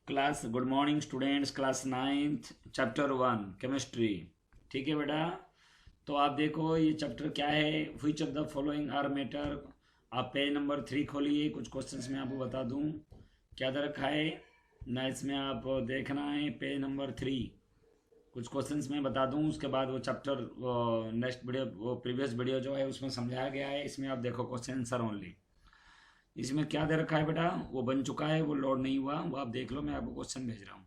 Class good morning students, class ninth chapter 1 chemistry. ठीक है बेटा, तो आप देखो ये चैप्टर क्या है। Which of the following are matter. आप पेज नंबर 3 खोलिए। कुछ क्वेश्चंस मैं आपको बता दूं क्या दे रखा है ना, इसमें आप देखना है पेज नंबर 3। कुछ क्वेश्चंस मैं बता दूं, उसके बाद वो चैप्टर नेक्स्ट वीडियो वो प्रीवियस वीडियो जो है उसमें समझाया गया है। इसमें आप देखो क्वेश्चन आंसर ओनली। इसमें क्या दे रखा है बेटा, वो बन चुका है, वो लोड नहीं हुआ, वो आप देख लो, मैं आपको क्वेश्चन भेज रहा हूँ।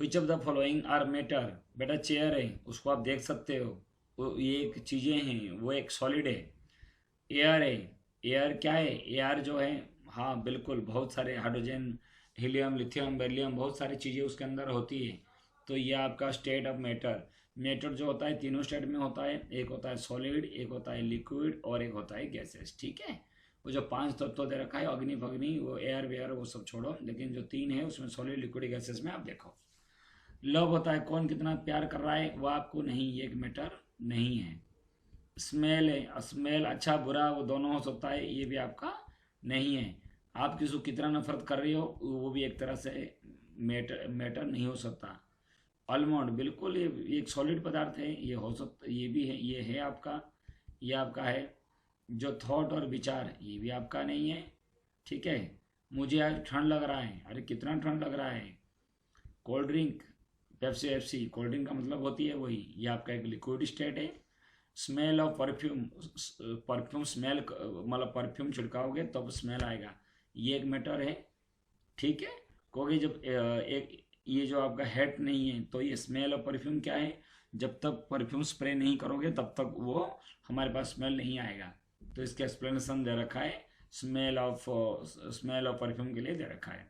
Which of the following are matter. बेटा चेयर है, उसको आप देख सकते हो, वो ये एक चीज़ें हैं, वो एक सॉलिड है। एयर है, एयर क्या है, एयर जो है, हाँ बिल्कुल, बहुत सारे हाइड्रोजन, हीलियम, लिथियम, बेरिलियम, बहुत सारी चीज़ें उसके अंदर होती है। तो ये आपका स्टेट ऑफ मैटर। मैटर जो होता है तीनों स्टेट में होता है, एक होता है सॉलिड, एक होता है लिक्विड और एक होता है गैसेस। ठीक है, वो जो 5 तत्व दे रखा है, अग्नि फग्नि, वो एयर वेयर, वो सब छोड़ो, लेकिन जो 3 है उसमें सॉलिड, लिक्विड, गैसेस में आप देखो। लव होता है, कौन कितना प्यार कर रहा है, वो आपको नहीं, ये एक मैटर नहीं है। स्मेल है, स्मेल अच्छा बुरा वो दोनों हो सकता है, ये भी आपका नहीं है। आप किसी को कितना नफरत कर रही हो, वो भी एक तरह से मैटर मैटर नहीं हो सकता। आलमंड बिल्कुल ये एक सॉलिड पदार्थ है, ये हो सकता, ये भी है, ये है आपका, ये आपका है। जो थॉट और विचार, ये भी आपका नहीं है। ठीक है, मुझे आज ठंड लग रहा है, अरे कितना ठंड लग रहा है। Cold drink, Pepsi FC, cold drink का मतलब होती है वही, ये आपका एक लिक्विड स्टेट है। Smell of perfume, perfume smell, मतलब परफ्यूम छिड़काओगे तब तो स्मेल आएगा, ये एक मैटर है। ठीक है, क्योंकि जब एक ये जो आपका हेड नहीं है, तो ये स्मेल ऑफ परफ्यूम क्या है, जब तक परफ्यूम स्प्रे नहीं करोगे तब तक वो हमारे पास स्मेल नहीं आएगा। तो इसका एक्सप्लेनेशन दे रखा है, स्मेल ऑफ परफ्यूम के लिए दे रखा है।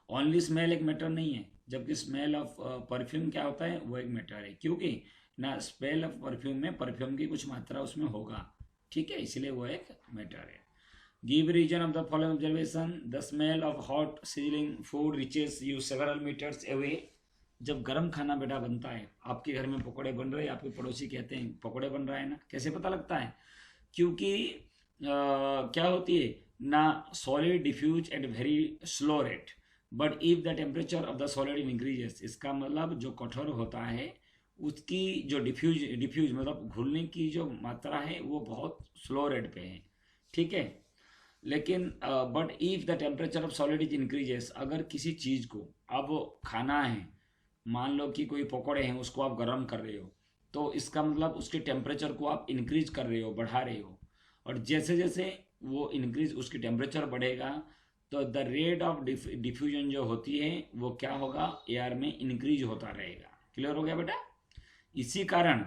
ओनली स्मेल एक मैटर नहीं है, जबकि स्मेल ऑफ परफ्यूम क्या होता है, वो एक मैटर है, क्योंकि ना स्मेल ऑफ परफ्यूम में परफ्यूम की कुछ मात्रा उसमें होगा। ठीक है, इसलिए वो एक मैटर है। Give reason of the following observation. The smell of hot sizzling food reaches you several metres away. जब गर्म खाना बेटा बनता है, आपके घर में पकौड़े बन रहे हैं, आपके पड़ोसी कहते हैं पकौड़े बन रहा है ना, कैसे पता लगता है, क्योंकि क्या होती है ना, solid diffuse at very slow rate, but if the temperature of the solid increases. इसका मतलब जो कठोर होता है उसकी जो डिफ्यूज डिफ्यूज मतलब घुलने की जो मात्रा है वो बहुत स्लो रेट पे है। ठीक है, लेकिन but if the temperature of solid is increases, अगर किसी चीज़ को अब खाना है, मान लो कि कोई पकौड़े हैं, उसको आप गर्म कर रहे हो, तो इसका मतलब उसके टेम्परेचर को आप इंक्रीज कर रहे हो, बढ़ा रहे हो। और जैसे जैसे वो इंक्रीज, उसकी टेम्परेचर बढ़ेगा, तो द रेट ऑफ डिफ्यूजन जो होती है वो क्या होगा, एयर में इंक्रीज होता रहेगा। क्लियर हो गया बेटा। इसी कारण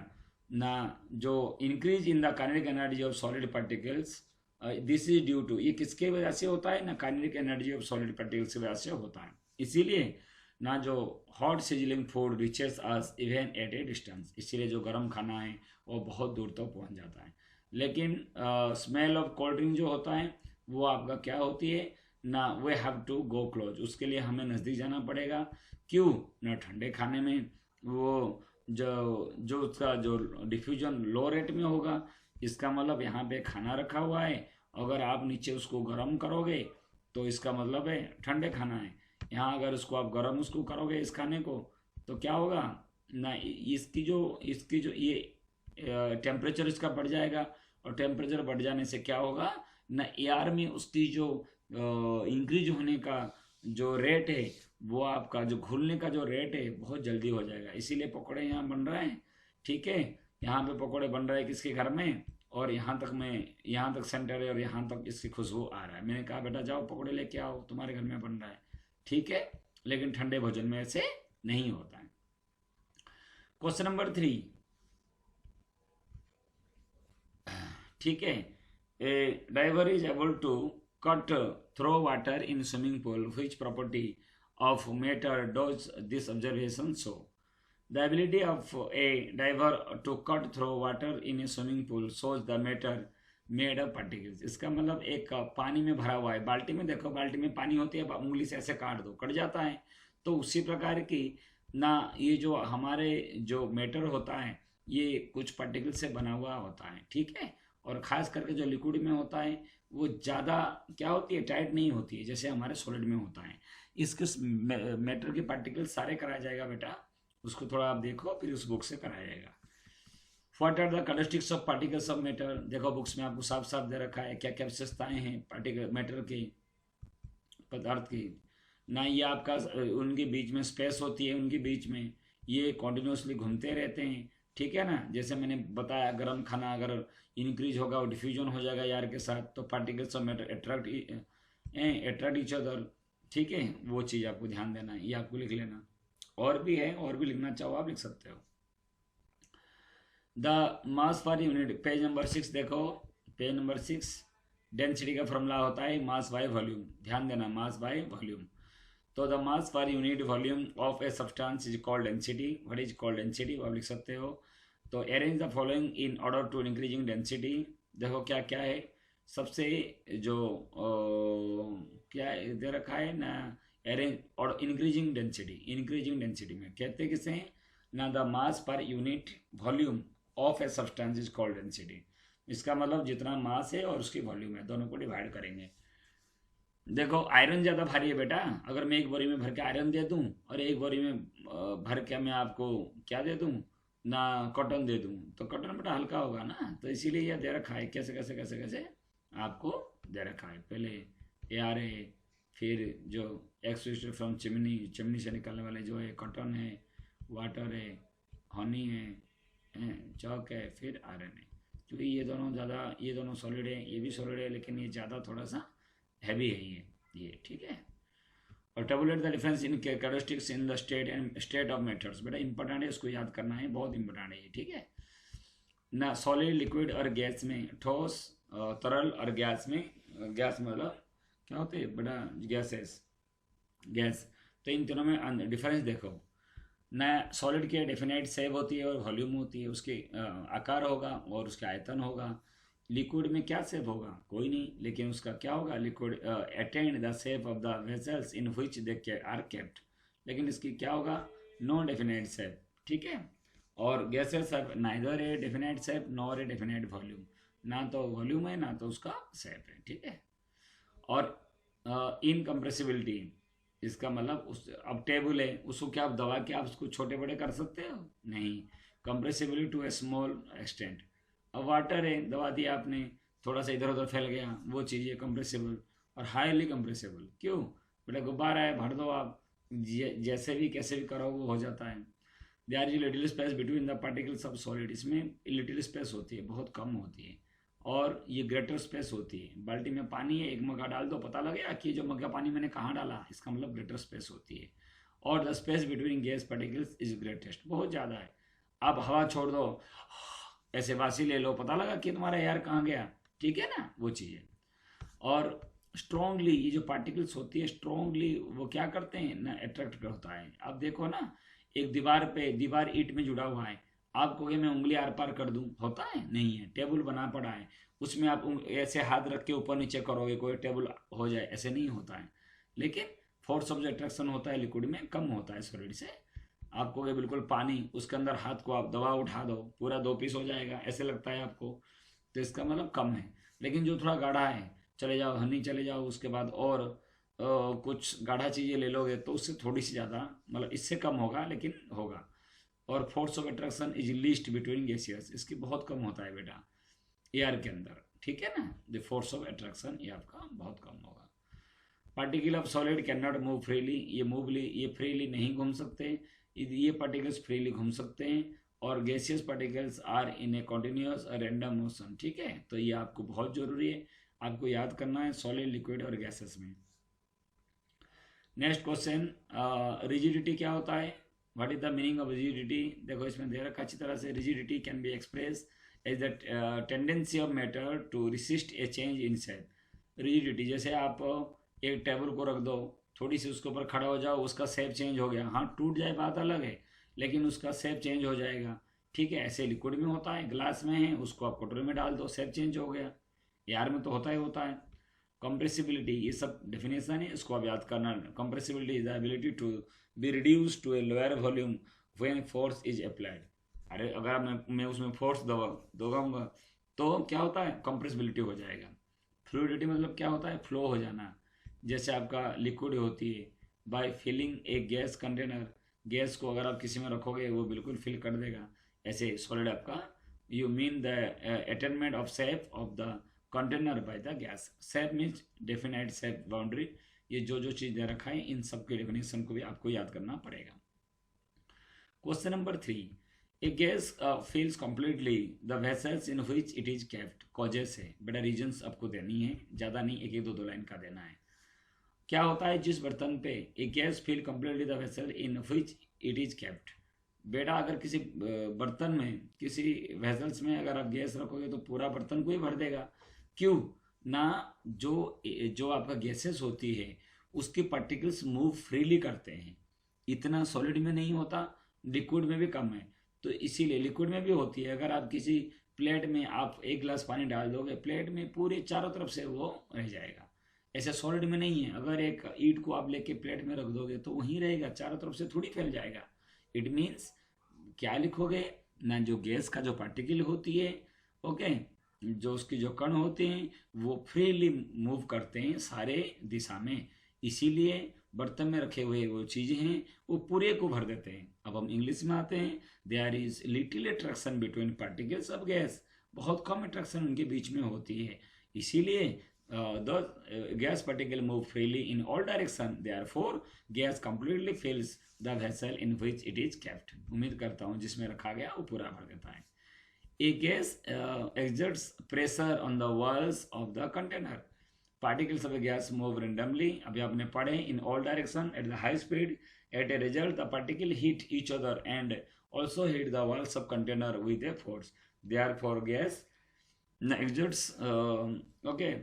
ना, जो increase in the kinetic energy of solid particles, this is due to, ये किसके वजह से होता है ना, kinetic energy of solid particles की वजह से होता है। इसीलिए ना जो hot sizzling food reaches us even at a distance, इसीलिए जो गर्म खाना है वो बहुत दूर तक पहुंच जाता है। लेकिन स्मेल ऑफ कोल्ड ड्रिंक जो होता है वो आपका क्या होती है ना, वे हैव टू गो क्लोज, उसके लिए हमें नज़दीक जाना पड़ेगा। क्यों ना, ठंडे खाने में वो जो जो उसका जो डिफ्यूजन लो रेट में होगा, इसका मतलब यहाँ पे खाना रखा हुआ है, अगर आप नीचे उसको गर्म करोगे तो इसका मतलब है ठंडे खाना है। यहाँ अगर इसको आप गर्म उसको करोगे इस खाने को, तो क्या होगा ना, इसकी जो ये टेम्परेचर इसका बढ़ जाएगा, और टेम्परेचर बढ़ जाने से क्या होगा ना, एयर में उसकी जो इंक्रीज होने का जो रेट है, वो आपका जो घुलने का जो रेट है बहुत जल्दी हो जाएगा। इसीलिए पकौड़े यहाँ बन रहे हैं। ठीक है, यहाँ पे पकौड़े बन रहे हैं किसके घर में, और यहाँ तक सेंटर है और यहाँ तक इसकी खुशबू आ रहा है। मैंने कहा बेटा जाओ पकौड़े लेके आओ, तुम्हारे घर में बन रहा है। ठीक है, लेकिन ठंडे भोजन में ऐसे नहीं होता है। Question number 3। ठीक है, a diver is able to cut through water in swimming pool, which property of matter does this observation show? The ability of a diver to cut through water in a swimming pool shows the matter made of particles. इसका मतलब एक पानी में भरा हुआ है, बाल्टी में देखो, बाल्टी में पानी होती है, उंगली से ऐसे काट दो, कट जाता है। तो उसी प्रकार की ना, ये जो हमारे जो मैटर होता है ये कुछ पार्टिकल से बना हुआ होता है। ठीक है, और ख़ास करके जो लिक्विड में होता है वो ज़्यादा क्या होती है, टाइट नहीं होती है जैसे हमारे सॉलिड में होता है। इसके मैटर के पार्टिकल सारे कराया जाएगा बेटा, उसको थोड़ा आप देखो, फिर उस बुक से कराया जाएगा। What are the characteristics of particles of matter, देखो बुक्स में आपको साफ साफ दे रखा है क्या क्या विशेषताएं हैं पार्टिकल मैटर के, पदार्थ की ना। ये आपका उनके बीच में स्पेस होती है, उनके बीच में ये कॉन्टिन्यूसली घूमते रहते हैं, ठीक है ना। जैसे मैंने बताया गर्म खाना अगर इंक्रीज होगा और डिफ्यूजन हो जाएगा एयर के साथ, तो particles of matter attract each other, ठीक है। वो चीज़ आपको ध्यान देना है, ये आपको लिख लेना। और भी है, और भी लिखना चाहो आप लिख सकते हो। The mass per unit, page number 6 देखो, पेज नंबर 6, डेंसिटी का फॉर्मूला होता है मास बाय वॉल्यूम, ध्यान देना, मास बाय वॉल्यूम। तो the mass per unit volume of a substance is called density. What is called density, वो आप लिख सकते हो। तो arrange the following in order to increasing density. देखो क्या क्या है, सबसे जो क्या दे रखा है ना, अरेंज और इंक्रीजिंग डेंसिटी। इंक्रीजिंग डेंसिटी में कहते किसे हैं ना, the mass per unit volume of a substance is called density. इसका मतलब जितना मास है और उसकी वॉल्यूम है, दोनों को डिवाइड करेंगे। देखो आयरन ज़्यादा भारी है बेटा, अगर मैं एक बोरी में भर के आयरन दे दूं और एक बोरी में भर के मैं आपको क्या दे दूं ना, कॉटन दे दूं, तो कॉटन बेटा हल्का होगा ना। तो इसीलिए यह दे रखा है, कैसे कैसे कैसे कैसे आपको दे रखा है। पहले एयर है, फिर जो एक्सट्रैक्टेड फ्रॉम चिमनी, चिमनी से निकलने वाले जो है कॉटन है, वाटर है, हनी है, चौक है, फिर आयरन है। क्योंकि ये दोनों ज़्यादा, ये दोनों सॉलिड है, ये भी सॉलिड है, लेकिन ये ज़्यादा थोड़ा सा हैवी है ये ठीक है। और tablet the difference in characteristics in the state and state of matters, बेटा इंपॉर्टेंट है, इसको याद करना है, बहुत इंपॉर्टेंट है ये, ठीक है ना। सॉलिड, लिक्विड और गैस में, ठोस, तरल और गैस में, गैस मतलब क्या होते हैं बेटा, गैसेस, गैस। तो इन तीनों में डिफरेंस देखो ना, सॉलिड की डेफिनेट शेप होती है और वॉल्यूम होती है, उसके आकार होगा और उसका आयतन होगा। लिक्विड में क्या शेप होगा, कोई नहीं, लेकिन उसका क्या होगा, liquid attend the shape of the vessels in which they are kept, लेकिन इसकी क्या होगा, नो डेफिनेट शेप, ठीक है। और gases have neither a definite shape nor a definite volume, ना तो वॉल्यूम है ना तो उसका शेप है, ठीक है। और इनकम्प्रेसिबिलिटी, इसका मतलब उस, अब टेबल है उसको क्या आप दबा के आप उसको छोटे बड़े कर सकते हो, नहीं। Compressibility to a small extent. अब वाटर है, दबा दिया आपने, थोड़ा सा इधर उधर फैल गया, वो चीज़ है कंप्रेसिबल। और हाईली कंप्रेसिबल, क्यों बेटा, गुब्बारा है, भर दो आप, जैसे भी कैसे भी करो वो हो जाता है। There is little space between the particles of solid, इसमें लिटिल स्पेस होती है, बहुत कम होती है। और ये ग्रेटर स्पेस होती है। बाल्टी में पानी है, एक मग्गा डाल दो, पता लगेगा कि जो मग्गा पानी मैंने कहाँ डाला, इसका मतलब ग्रेटर स्पेस होती है। और the space between gas particles is greatest, बहुत ज़्यादा है। अब हवा छोड़ दो, ऐसे वासी ले लो, पता लगा कि तुम्हारा एयर कहाँ गया, ठीक है ना, वो चीज़ है। और स्ट्रॉन्गली ये जो पार्टिकल्स होती है, स्ट्रॉन्गली वो क्या करते हैं ना, अट्रैक्ट होता है। अब देखो ना, एक दीवार पे, दीवार ईंट में जुड़ा हुआ है, आपको कि मैं उंगली आर पार कर दूं, होता है, नहीं है। टेबल बना पड़ा है, उसमें आप ऐसे हाथ रख के ऊपर नीचे करोगे कोई टेबल हो जाए, ऐसे नहीं होता है। लेकिन फोर्स ऑफ अट्रैक्शन होता है लिक्विड में, कम होता है सॉलिड से। आपको कि बिल्कुल पानी, उसके अंदर हाथ को आप दबा उठा दो, पूरा 2 पीस हो जाएगा, ऐसे लगता है आपको, तो इसका मतलब कम है। लेकिन जो थोड़ा गाढ़ा है, चले जाओ हनी, चले जाओ, उसके बाद और कुछ गाढ़ा चीज़ें ले लोगे तो उससे थोड़ी सी ज़्यादा, मतलब इससे कम होगा लेकिन होगा। और force of attraction is least between gaseous, इसकी बहुत कम होता है बेटा एयर के अंदर, ठीक है ना। द फोर्स ऑफ अट्रैक्शन ये आपका बहुत कम होगा। Particle of solid can not move freely, ये फ्रीली नहीं घूम सकते, ये पार्टिकल्स फ्रीली घूम सकते हैं। और gaseous particles are in a continuous और रैंडम मोशन, ठीक है। तो ये आपको बहुत जरूरी है, आपको याद करना है सॉलिड, लिक्विड और गैसेस में। नेक्स्ट क्वेश्चन, रिजिडिटी क्या होता है, what is the meaning of rigidity. देखो इसमें दे रखा अच्छी तरह से, rigidity can be express as the tendency of matter to resist a change in shape. Rigidity, जैसे आप एक टेबल को रख दो, थोड़ी सी उसके ऊपर खड़ा हो जाओ, उसका शेप चेंज हो गया, हाँ टूट जाए बात अलग है, लेकिन उसका शेप चेंज हो जाएगा, ठीक है। ऐसे लिक्विड में होता है, ग्लास में है, उसको आप कटोरे में डाल दो, शेप चेंज हो गया। एयर में तो होता ही होता है। कंप्रेसिबिलिटी, ये सब डेफिनेशन है, इसको आप याद करना। Compressibility is the ability to be reduce to a lower volume when force is applied. अरे अगर मैं उसमें फोर्स दबाऊंगा तो क्या होता है, कंप्रेसिबिलिटी हो जाएगा। फ्लूइडिटी मतलब क्या होता है, फ्लो हो जाना। जैसे आपका लिक्विड होती है, by filling a gas container, gas को अगर आप किसी में रखोगे वो बिल्कुल फिल कर देगा। ऐसे सॉलिड आपका, you mean the attainment of shape of the container by the gas. Shape means definite shape boundary. ये जो चीज़ दे रखा है इन सब के डेफिनेशन को भी आपको याद करना पड़ेगा। Question number 3, a gas fills completely the vessels in which it is kept. Causes है बेटा, रीजंस आपको देनी है, ज़्यादा नहीं, एक एक दो लाइन का देना है। क्या होता है जिस बर्तन पे a gas fill completely the vessel in which it is kept. बेटा अगर किसी बर्तन में, किसी वेसल्स में अगर आप गैस रखोगे तो पूरा बर्तन को ही भर देगा। क्यों ना, जो जो आपका गैसेस होती है उसके पार्टिकल्स मूव फ्रीली करते हैं। इतना सॉलिड में नहीं होता, लिक्विड में भी कम है, तो इसीलिए लिक्विड में भी होती है। अगर आप किसी प्लेट में आप एक गिलास पानी डाल दोगे, प्लेट में पूरे चारों तरफ से वो रह जाएगा। ऐसे सॉलिड में नहीं है, अगर एक ईंट को आप लेके प्लेट में रख दोगे तो वहीं रहेगा, चारों तरफ से थोड़ी फैल जाएगा। इट मीन्स क्या लिखोगे ना, जो गैस का जो पार्टिकल होती है, ओके, जो उसकी जो कण होते हैं वो फ्रीली मूव करते हैं सारे दिशा में, इसीलिए बर्तन में रखे हुए वो चीजें हैं वो पूरे को भर देते हैं। अब हम इंग्लिश में आते हैं। There is little attraction between particles of gas, बहुत कम अट्रैक्शन उनके बीच में होती है, इसीलिए the gas particle move freely in all direction, therefore gas completely fills the vessel in which it is kept. उम्मीद करता हूँ जिसमें रखा गया वो पूरा भर देता है। A gas exerts pressure on the walls of the container. Particles of a gas move randomly. अभी आपने पढ़े in all direction at the high speed. At a result, the particle hit each other and also hit the walls of container with a force. Therefore, gas exerts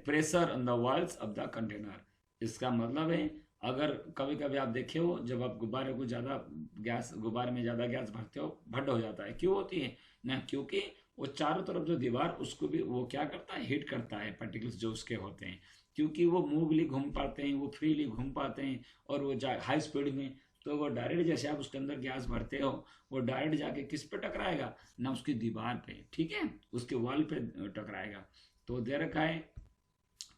pressure on the walls of the container. इसका मतलब है अगर कभी कभी आप देखे हो, जब आप गुब्बारे को ज़्यादा गैस, गुब्बारे में ज़्यादा गैस भरते हो, भट हो जाता है। क्यों होती है ना, क्योंकि वो चारों तरफ जो दीवार उसको भी वो क्या करता है, हिट करता है पार्टिकल्स जो उसके होते हैं, क्योंकि वो मूवली घूम पाते हैं, वो फ्रीली घूम पाते हैं, और वो हाई स्पीड में, तो वो डायरेक्ट जैसे आप उसके अंदर गैस भरते हो वो डायरेक्ट जाके किस पे टकराएगा ना, उसकी दीवार पे, ठीक है, उसके वॉल पे टकराएगा। तो दे रखा है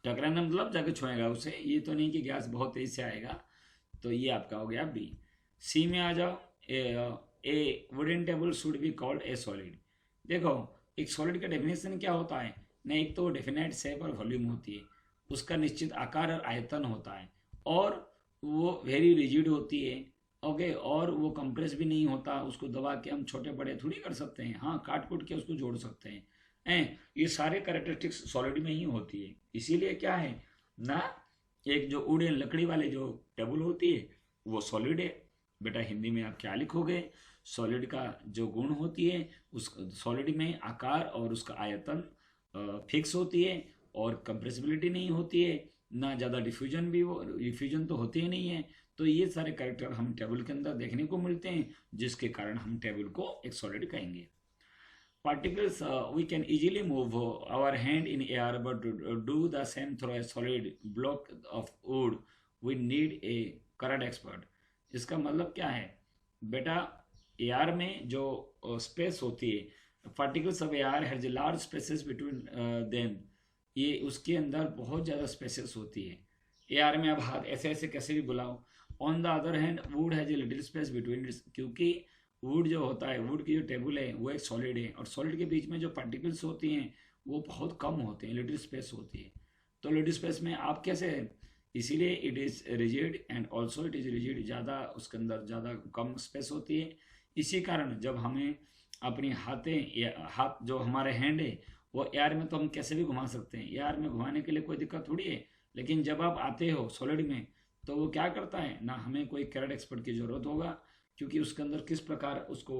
टकराना मतलब जाके छुएगा उसे, ये तो नहीं कि गैस बहुत तेज से आएगा। तो ये आपका हो गया बी। सी में आ जाओ। ए wooden table should be called a solid. देखो एक सॉलिड का डेफिनेशन क्या होता है ना, एक तो डेफिनेट शेप और वॉल्यूम होती है, उसका निश्चित आकार और आयतन होता है, और वो वेरी रिजिड होती है, ओके, और वो कंप्रेस भी नहीं होता, उसको दबा के हम छोटे बड़े थोड़ी कर सकते हैं, हाँ काट कूट के उसको जोड़ सकते हैं। ये सारे कैरेक्टरिस्टिक्स सॉलिड में ही होती है, इसीलिए क्या है ना, एक जो वुडन लकड़ी वाले जो टेबल होती है वो सॉलिड है। बेटा हिंदी में आप क्या लिखोगे, सॉलिड का जो गुण होती है उस सॉलिड में आकार और उसका आयतन फिक्स होती है, और कंप्रेसिबिलिटी नहीं होती है, ना ज़्यादा डिफ्यूजन भी, वो डिफ्यूजन तो होती ही नहीं है। तो ये सारे कैरेक्टर हम टेबल के अंदर देखने को मिलते हैं, जिसके कारण हम टेबल को एक सॉलिड कहेंगे। Particles, we can easily move our hand in air, but to do the same through a solid block of wood, we need a current expert. इसका मतलब क्या है बेटा, एयर में जो स्पेस होती है, particles of air has large spaces between them, ये उसके अंदर बहुत ज़्यादा स्पेसेस होती है। एयर में अब हाथ ऐसे ऐसे कैसे भी बुलाओ। On the other hand would has a little space between, क्योंकि वुड जो होता है, वुड की जो टेबल है वो एक सॉलिड है, और सॉलिड के बीच में जो पार्टिकल्स होती हैं वो बहुत कम होते हैं, लिटिल स्पेस होती है। तो लिटिल स्पेस में आप कैसे, इसीलिए it is rigid and also it is rigid, ज़्यादा उसके अंदर ज़्यादा कम स्पेस होती है। इसी कारण जब हमें अपनी हाथ जो हमारे हैंड है वो एयर में तो हम कैसे भी घुमा सकते हैं, एयर में घुमाने के लिए कोई दिक्कत थोड़ी है, लेकिन जब आप आते हो सॉलिड में तो वो क्या करता है ना, हमें कोई कैरेट एक्सपर्ट की ज़रूरत होगा, क्योंकि उसके अंदर किस प्रकार उसको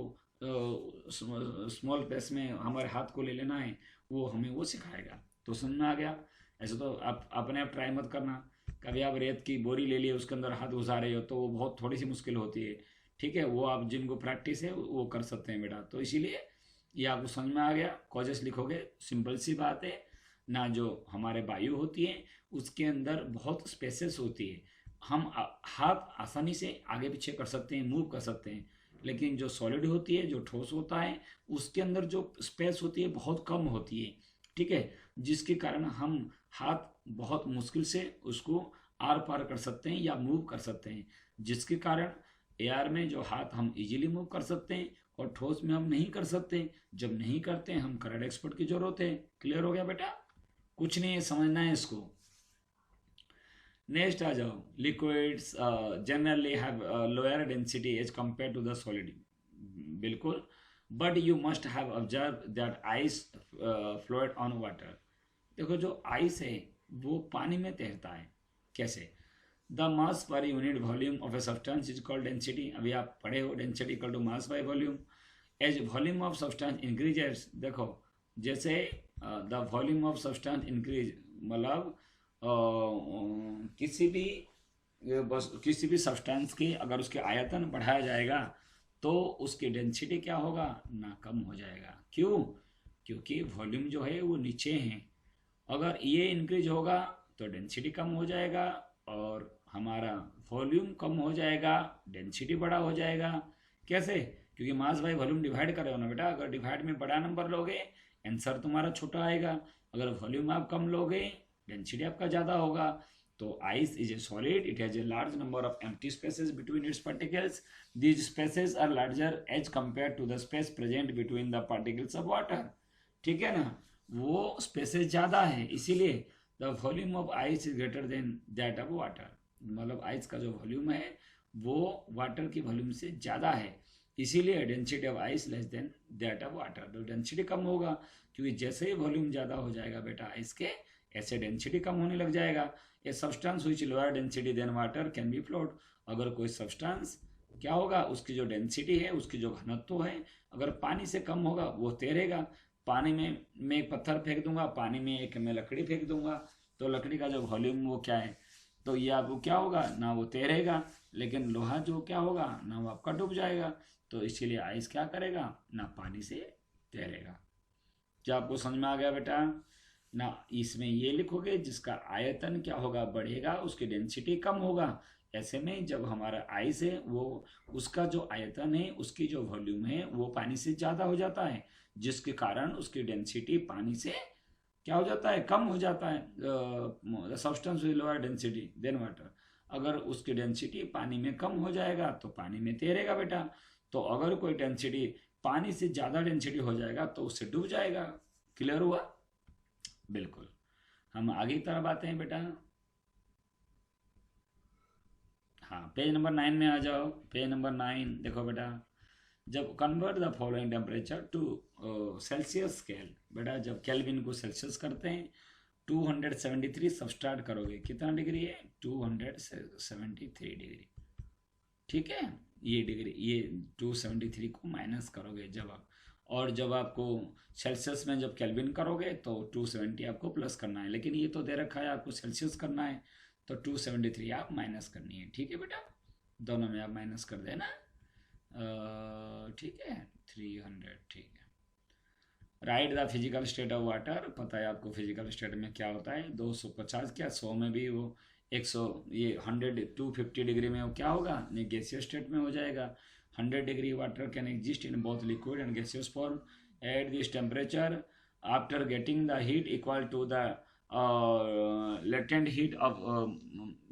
स्मॉल प्लेस में हमारे हाथ को ले लेना है वो हमें वो सिखाएगा। तो समझ में आ गया। ऐसे तो आप अपने आप ट्राई मत करना, कभी आप रेत की बोरी ले लिए उसके अंदर हाथ घुसा रहे हो तो वो बहुत थोड़ी सी मुश्किल होती है, ठीक है, वो आप जिनको प्रैक्टिस है वो कर सकते हैं बेटा। तो इसीलिए ये आपको समझ में आ गया। कॉजेस लिखोगे, सिंपल सी बात है ना, जो हमारे वायु होती है उसके अंदर बहुत स्पेसेस होती है, हम हाथ आसानी से आगे पीछे कर सकते हैं, मूव कर सकते हैं, लेकिन जो सॉलिड होती है, जो ठोस होता है, उसके अंदर जो स्पेस होती है बहुत कम होती है, ठीक है, जिसके कारण हम हाथ बहुत मुश्किल से उसको आर पार कर सकते हैं या मूव कर सकते हैं, जिसके कारण एयर में जो हाथ हम इजीली मूव कर सकते हैं और ठोस में हम नहीं कर सकते। जब नहीं करते हैं हम करंट एक्सपर्ट की जरूरत है। क्लियर हो गया बेटा? कुछ नहीं है, समझना है इसको। नेक्स्ट आ जाओ, liquids generally have lower density as compare to the solid. बिल्कुल, but you must have observe that ice float on water. देखो जो आइस है वो पानी में तैरता है। कैसे? The mass per unit volume of a substance is called density. अभी आप पढ़े हो density equal to mass by volume. As volume of substance increases, देखो जैसे the volume of substance increase, मतलब किसी भी सब्सटेंस की अगर उसके आयतन बढ़ाया जाएगा तो उसकी डेंसिटी क्या होगा ना, कम हो जाएगा। क्यों? क्योंकि वॉल्यूम जो है वो नीचे है। अगर ये इंक्रीज होगा तो डेंसिटी कम हो जाएगा और हमारा वॉल्यूम कम हो जाएगा, डेंसिटी बड़ा हो जाएगा। कैसे? क्योंकि मास बाय वॉल्यूम डिवाइड कर रहे हो ना बेटा। अगर डिवाइड में बड़ा नंबर लोगे आंसर तुम्हारा छोटा आएगा, अगर वॉल्यूम आप कम लोगे डेंसिटी आपका ज़्यादा होगा। तो ice is a solid, it has a large number of empty spaces between its particles. These spaces are larger as compare to the space present between the particles of water. ठीक है ना, वो spaces ज़्यादा है, इसीलिए the volume of ice is greater than that of water. मतलब ice का जो वॉल्यूम है वो वाटर की वॉल्यूम से ज़्यादा है, इसीलिए density of ice less than that of water. तो डेंसिटी कम होगा, क्योंकि जैसे ही वॉल्यूम ज़्यादा हो जाएगा बेटा आइस के, ऐसे डेंसिटी कम होने लग जाएगा। A substance which lower density than water can be float. अगर कोई सब्सटेंस क्या होगा, उसकी जो डेंसिटी है, उसकी जो घनत्व है, अगर पानी से कम होगा वो तैरेगा। पानी में मैं एक पत्थर फेंक दूंगा, पानी में एक मैं लकड़ी फेंक दूंगा, तो लकड़ी का जो वॉल्यूम वो क्या है, तो ये आपको क्या होगा ना, वो तैरेगा। लेकिन लोहा जो क्या होगा ना, वो आपका डूब जाएगा। तो इसीलिए आइस क्या करेगा ना, पानी से तैरेगा। क्या आपको समझ में आ गया बेटा ना? इसमें ये लिखोगे जिसका आयतन क्या होगा बढ़ेगा, उसकी डेंसिटी कम होगा। ऐसे में जब हमारा आइस है वो उसका जो आयतन है, उसकी जो वॉल्यूम है वो पानी से ज़्यादा हो जाता है, जिसके कारण उसकी डेंसिटी पानी से क्या हो जाता है, कम हो जाता है। Substance with lower density than water. अगर उसकी डेंसिटी पानी में कम हो जाएगा तो पानी में तैरेगा बेटा। तो अगर कोई डेंसिटी पानी से ज़्यादा डेंसिटी हो जाएगा तो उससे डूब जाएगा। क्लियर हुआ? बिल्कुल। हम आगे की तरफ आते हैं बेटा। हाँ, पेज नंबर 9 में आ जाओ। पेज नंबर 9 देखो बेटा, जब convert the following temperature to Celsius scale. बेटा जब केल्विन को सेल्सियस करते हैं 273 सबस्ट्रैक्ट करोगे, कितना डिग्री है 273 डिग्री। ठीक है, ये डिग्री, ये 273 को माइनस करोगे जब आप, और जब आपको सेल्सियस में जब केल्विन करोगे तो 270 आपको प्लस करना है। लेकिन ये तो दे रखा है आपको सेल्सियस करना है, तो 273 आप माइनस करनी है। ठीक है बेटा, दोनों में आप माइनस कर देना। ठीक है, 300। ठीक है, right the physical state of water. पता है आपको फिजिकल स्टेट में क्या होता है, 250 क्या 100 में भी वो 100, ये 100 250 डिग्री में वो क्या होगा, गैसियस स्टेट में हो जाएगा। 100 degree water can exist in both liquid and gaseous form at this temperature after getting the heat equal to the latent heat of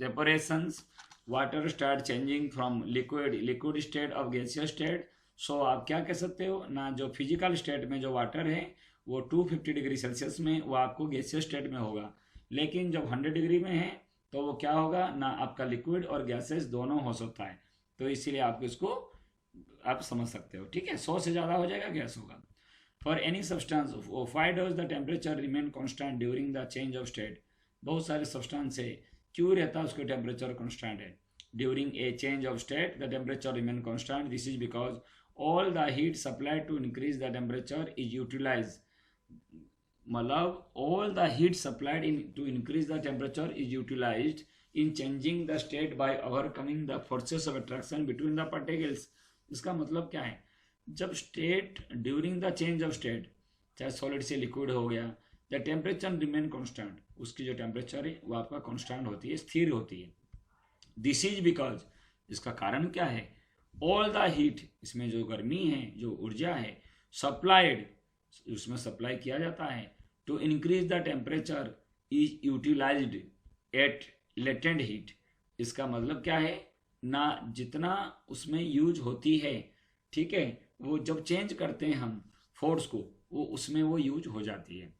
evaporations. Water start changing from liquid state of gaseous state. So आप क्या कह सकते हो ना, जो physical state में जो water है वो 250 डिग्री सेल्सियस में वो आपको गैसियस स्टेट में होगा। लेकिन जब 100 डिग्री में है तो वो क्या होगा ना, आपका लिक्विड और गैसेस दोनों हो सकता है। तो इसीलिए आप इसको आप समझ सकते हो। ठीक है, 100 से ज़्यादा हो जाएगा गैस होगा। For any substance, why does the temperature remain constant during the change of state? बहुत सारे सब्सटेंस है, क्यों रहता है उसके टेम्परेचर कांस्टेंट है? During a change of state, the temperature remain constant. This is because all the heat supplied to increase the temperature is utilized. मतलब all the heat supplied to increase the temperature is utilized in changing the state by overcoming the forces of attraction between the particles. इसका मतलब क्या है, जब state during the change of state, चाहे solid से liquid हो गया, the temperature remain constant, उसकी जो टेम्परेचर है वो आपका कांस्टेंट होती है, स्थिर होती है। दिस इज बिकॉज, इसका कारण क्या है, ऑल द हीट, इसमें जो गर्मी है, जो ऊर्जा है, सप्लाइड, उसमें सप्लाई किया जाता है to increase the temperature is utilized at latent heat. इसका मतलब क्या है ना, जितना उसमें यूज होती है, ठीक है, वो जब चेंज करते हैं हम फोर्स को, वो उसमें वो यूज हो जाती है,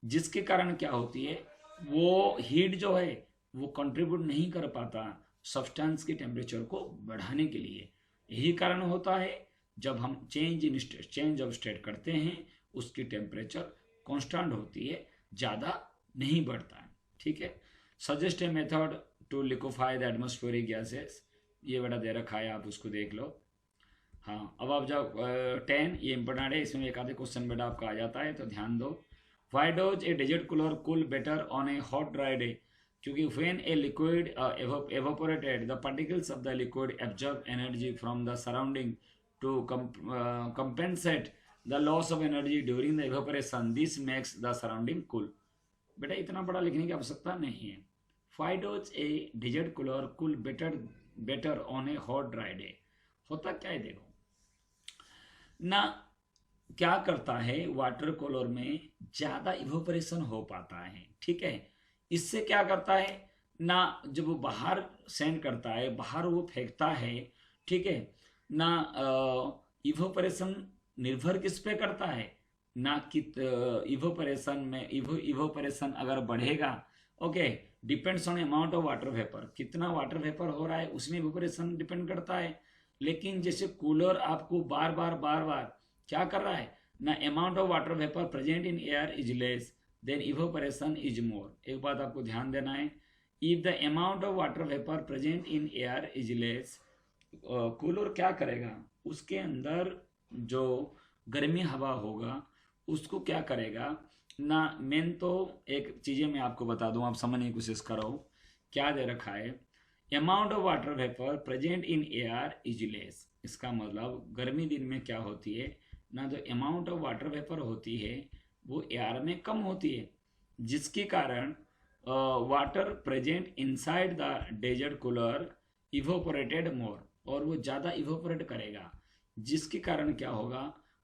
जिसके कारण क्या होती है, वो हीट जो है वो कंट्रीब्यूट नहीं कर पाता सब्सटेंस के टेम्परेचर को बढ़ाने के लिए। यही कारण होता है जब हम चेंज ऑफ स्टेट करते हैं, उसकी टेम्परेचर कांस्टेंट होती है, ज़्यादा नहीं बढ़ता है, ठीक है। Suggest a method to liquefy the atmospheric gases, ये बेटा दे रखा है, आप उसको देख लो। हाँ, अब आप जब 10, ये इंपॉर्टेंट है, इसमें एक आधे क्वेश्चन बेटा आपका आ जाता है, तो ध्यान दो। Why does a digit cooler cool better on a hot dry day? क्योंकि when a liquid evaporated, the particles of the liquid absorb energy from the surrounding to compensate the loss of energy during the evaporation. This makes the surrounding cool. बेटा इतना बड़ा लिखने की आवश्यकता नहीं है। Why does a digit cooler cool better on a hot dry day? होता क्या है देखो ना, क्या करता है, वाटर कूलर में ज्यादा इवोपरेशन हो पाता है, ठीक है। इससे क्या करता है ना, जब वो बाहर सेंड करता है, बाहर वो फेंकता है, ठीक है ना, इवोपरेशन निर्भर किस पे करता है ना, कि इवोपरेशन अगर बढ़ेगा, okay, depends on amount of water vapour, कितना वाटर वेपर हो रहा है उसमें इवोपरेशन डिपेंड करता है। लेकिन जैसे कूलर आपको बार बार क्या कर रहा है ना, amount of water vapour present in air is less than evaporation is more. एक बात आपको ध्यान देना है, if the amount of water vapour present in air is less, cooler क्या करेगा, उसके अंदर जो गर्मी हवा होगा उसको क्या करेगा ना, मेन तो एक चीजें मैं आपको बता दूं, आप समझने की कोशिश करो। क्या दे रखा है, amount of water vapour present in air is less. इसका मतलब गर्मी दिन में क्या होती है ना, जो अमाउंट ऑफ वाटर वेपर होती है वो एयर में कम होती है, जिसके कारण water present inside the desert cooler evaporated more, और वो ज़्यादा इवोपोरेट करेगा, जिसके कारण क्या होगा,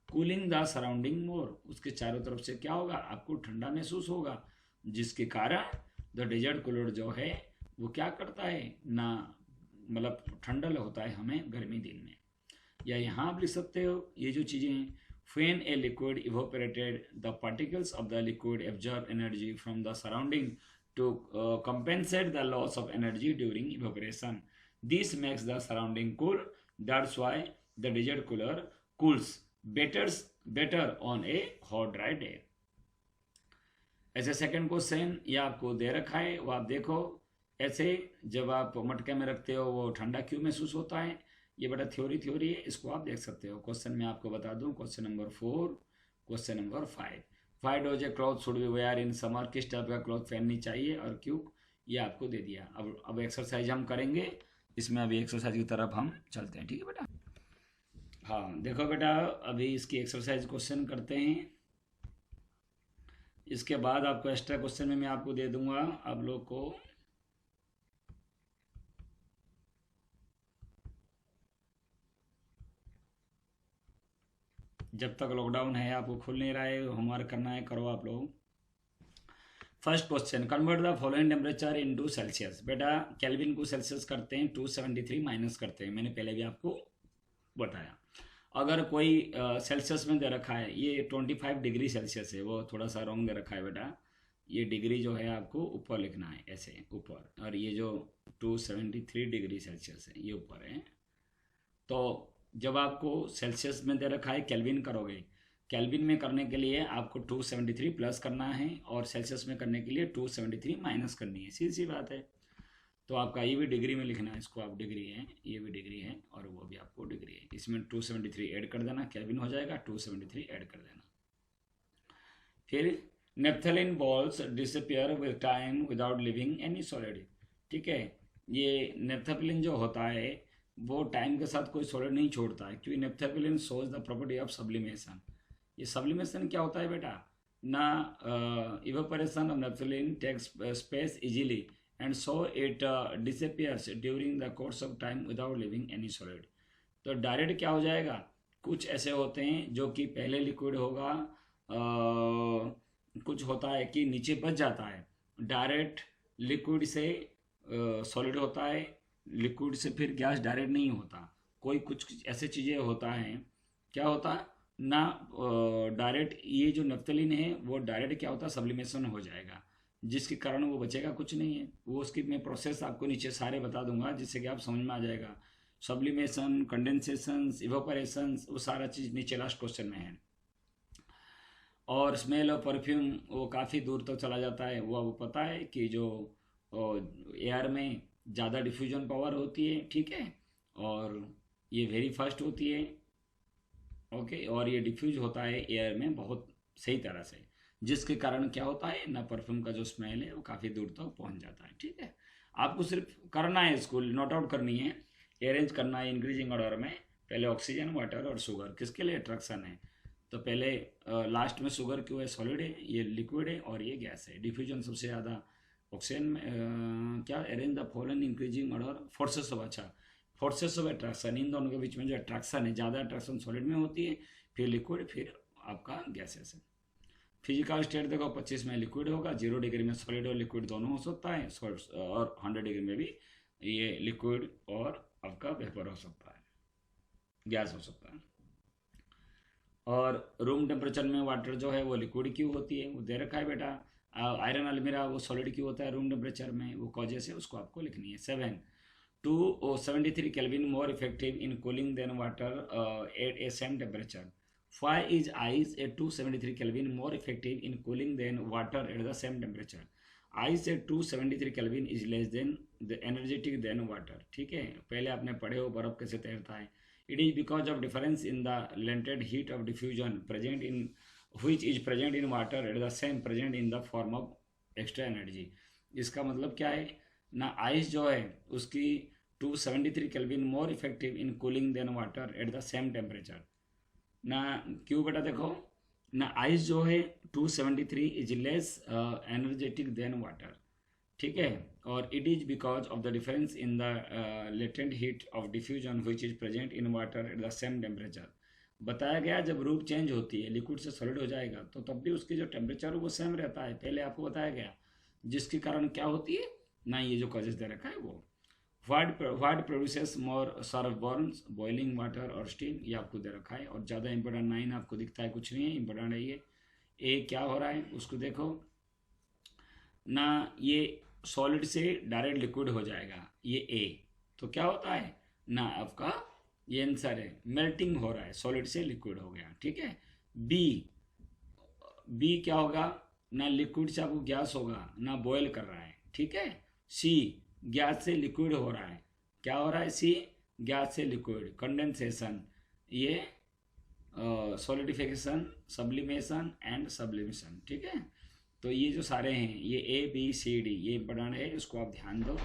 कूलिंग द सराउंडिंग मोर, उसके चारों तरफ से क्या होगा, आपको ठंडा महसूस होगा, जिसके कारण द डेजर्ट कूलर जो है वो क्या करता है ना, मतलब ठंडा होता है हमें गर्मी दिन में। या यहाँ आप लिख सकते हो ये जो चीज़ें हैं, when a liquid evaporated, the particles of the liquid absorb energy from the surrounding to compensate the loss of energy during evaporation. This makes the surrounding cool. That's why the digit cooler cools better on a hot dry day. ऐसे second question ये आपको दे रखा है, वो आप देखो। ऐसे जब आप मटके में रखते हो वो ठंडा क्यों महसूस होता है, ये बड़ा थ्योरी है, इसको आप देख सकते हो। क्वेश्चन में आपको बता दूं, question number 4, question number 5, why does a cloth should be wear in summer, किस टाइप का क्लॉथ पहननी चाहिए और क्यों, ये आपको दे दिया। अब एक्सरसाइज हम करेंगे, इसमें अभी एक्सरसाइज की तरफ हम चलते हैं, ठीक है बेटा। हाँ देखो बेटा, अभी इसकी एक्सरसाइज क्वेश्चन करते हैं, इसके बाद आपको एक्स्ट्रा क्वेश्चन में मैं आपको दे दूंगा आप लोग को। जब तक लॉकडाउन है, आपको खुल नहीं रहा है, होमवर्क करना है, करो आप लोग। First question, convert the following temperature into Celsius. बेटा केल्विन को सेल्सियस करते हैं, 273 माइनस करते हैं, मैंने पहले भी आपको बताया। अगर कोई सेल्सियस में दे रखा है, ये 25 डिग्री सेल्सियस है, वो थोड़ा सा रॉन्ग दे रखा है बेटा, ये डिग्री जो है आपको ऊपर लिखना है, ऐसे ऊपर, और ये जो 273 डिग्री सेल्सियस है ये ऊपर है। तो जब आपको सेल्सियस में दे रखा है, केल्विन करोगे, केल्विन में करने के लिए आपको 273 प्लस करना है, और सेल्सियस में करने के लिए 273 माइनस करनी है, सीधी सी बात है। तो आपका ये भी डिग्री में लिखना है, इसको आप डिग्री है, ये भी डिग्री है, और वो भी आपको डिग्री है। इसमें 273 ऐड कर देना, केल्विन हो जाएगा, 273 ऐड कर देना। फिर naphthalene balls disappear with time without leaving any solid, ठीक है। ये नेप्थलीन जो होता है वो टाइम के साथ कोई सॉलिड नहीं छोड़ता है, क्योंकि naphthalene shows the property of sublimation. ये सब्लिमेशन क्या होता है बेटा ना, evaporation of naphthalene takes space easily and so it disappears during the course of time without leaving any solid. तो डायरेक्ट क्या हो जाएगा, कुछ ऐसे होते हैं जो कि पहले लिक्विड होगा, कुछ होता है कि नीचे बच जाता है, डायरेक्ट लिक्विड से सॉलिड होता है, लिक्विड से फिर गैस डायरेक्ट नहीं होता। कोई कुछ ऐसे चीज़ें होता है, क्या होता है ना, डायरेक्ट ये जो नफ्तलीन है वो डायरेक्ट क्या होता है, सब्लिमेशन हो जाएगा, जिसके कारण वो बचेगा कुछ नहीं है। वो उसकी मैं प्रोसेस आपको नीचे सारे बता दूंगा, जिससे कि आप समझ में आ जाएगा। सब्लिमेशन, कंडेंसेशन, इवेपोरेशन, वो सारा चीज़ नीचे लास्ट क्वेश्चन में है। और स्मेल ऑफ परफ्यूम वो काफ़ी दूर तक चला जाता है। वो आपको पता है कि जो एयर में ज़्यादा डिफ्यूजन पावर होती है, ठीक है, और ये वेरी फास्ट होती है, ओके, और ये डिफ्यूज होता है एयर में बहुत सही तरह से, जिसके कारण क्या होता है ना, परफ्यूम का जो स्मेल है वो काफ़ी दूर तक पहुंच जाता है। ठीक है, आपको सिर्फ करना है, इसको नोट आउट करनी है, अरेंज करना है इंक्रीजिंग ऑर्डर में। पहले ऑक्सीजन, वाटर और शुगर किसके लिए अट्रैक्शन है, तो पहले लास्ट में शुगर क्यों है, सॉलिड है, ये लिक्विड है और ये गैस है। डिफ्यूजन सबसे ज़्यादा ऑक्सीजन में क्या, arrange the following increasing order forces of, अच्छा फोर्सेस ऑफ अट्रैक्शन, इन दोनों के बीच में जो अट्रैक्शन है, ज़्यादा अट्रैक्शन सॉलिड में होती है, फिर लिक्विड, फिर आपका गैसेस है। फिजिकल स्टेट देखो 25 में लिक्विड होगा, 0 डिग्री में सॉलिड और लिक्विड दोनों हो सकता है, और 100 डिग्री में भी ये लिक्विड और आपका वेपर हो सकता है, गैस हो सकता है। और रूम टेम्परेचर में वाटर जो है वो लिक्विड क्यों होती है, वो दे रखा है बेटा। आयरन अलमीरा वो सॉलिड क्यों होता है रूम टेम्परेचर में, वो कॉजेस है, उसको आपको लिखनी है। 7 to 73 Kelvin more effective in cooling than water at a same temperature. Why is ice at 273 Kelvin more effective in cooling than water at the same temperature? Ice at 273 Kelvin is less than the energetic than water. ठीक है, पहले आपने पढ़े हो बर्फ कैसे तैरता है। It is because of difference in the latent heat of diffusion present in which is present in water at the same present in the form of extra energy. इसका मतलब क्या है ना, आइस जो है उसकी 273 Kelvin more effective in cooling than water at the same temperature ना। क्यों बेटा, देखो ना, आइस जो है 273 is less energetic than water, ठीक है, और it is because of the difference in the latent heat of diffusion which is present in water at the same temperature. बताया गया जब रूप चेंज होती है, लिक्विड से सॉलिड हो जाएगा, तो तब भी उसकी जो टेम्परेचर है वो सेम रहता है, पहले आपको बताया गया, जिसके कारण क्या होती है ना, ये जो कॉजेस दे रखा है वो। What produces more Surf Burns, boiling water और स्टीम, ये आपको दे रखा है। और ज़्यादा इंपॉर्टेंट 9 आपको दिखता है, कुछ नहीं है, इंपॉर्टेंट है ये। ए क्या हो रहा है उसको देखो ना, ये सॉलिड से डायरेक्ट लिक्विड हो जाएगा, ये ए, तो क्या होता है ना आपका, ये आंसर है, मेल्टिंग हो रहा है, सॉलिड से लिक्विड हो गया, ठीक है। बी, बी क्या होगा ना, लिक्विड से आपको गैस होगा ना, बॉयल कर रहा है, ठीक है। सी, गैस से लिक्विड हो रहा है, क्या हो रहा है, सी गैस से लिक्विड, कंडेंसेशन, ये सॉलिडिफिकेशन, सब्लिमेशन एंड सब्लिमेशन, ठीक है। तो ये जो सारे हैं ये ए बी सी डी, ये इंपॉर्टेंट है, इसको आप ध्यान दो।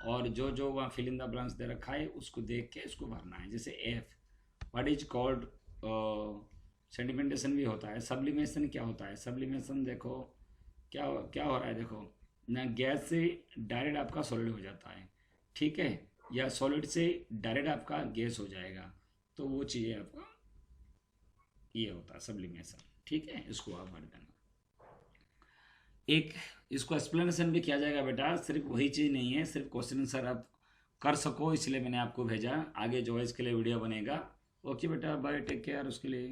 और जो जो वहाँ फिल इन द ब्लैंक्स दे रखा है उसको देख के इसको भरना है। जैसे F, what is called, sedimentation भी होता है। सब्लिमेशन क्या होता है, सब्लिमेशन देखो क्या क्या हो रहा है, देखो ना, गैस से डायरेक्ट आपका सॉलिड हो जाता है, ठीक है, या सॉलिड से डायरेक्ट आपका गैस हो जाएगा, तो वो चीज़ें आपका ये होता है सब्लिमेशन, ठीक है, इसको आप भर देना। एक इसको एक्सप्लेनेशन भी किया जाएगा बेटा, सिर्फ वही चीज़ नहीं है, सिर्फ क्वेश्चन आंसर आप कर सको इसलिए मैंने आपको भेजा, आगे जो है इसके लिए वीडियो बनेगा। ओके बेटा, बाय, टेक केयर उसके लिए।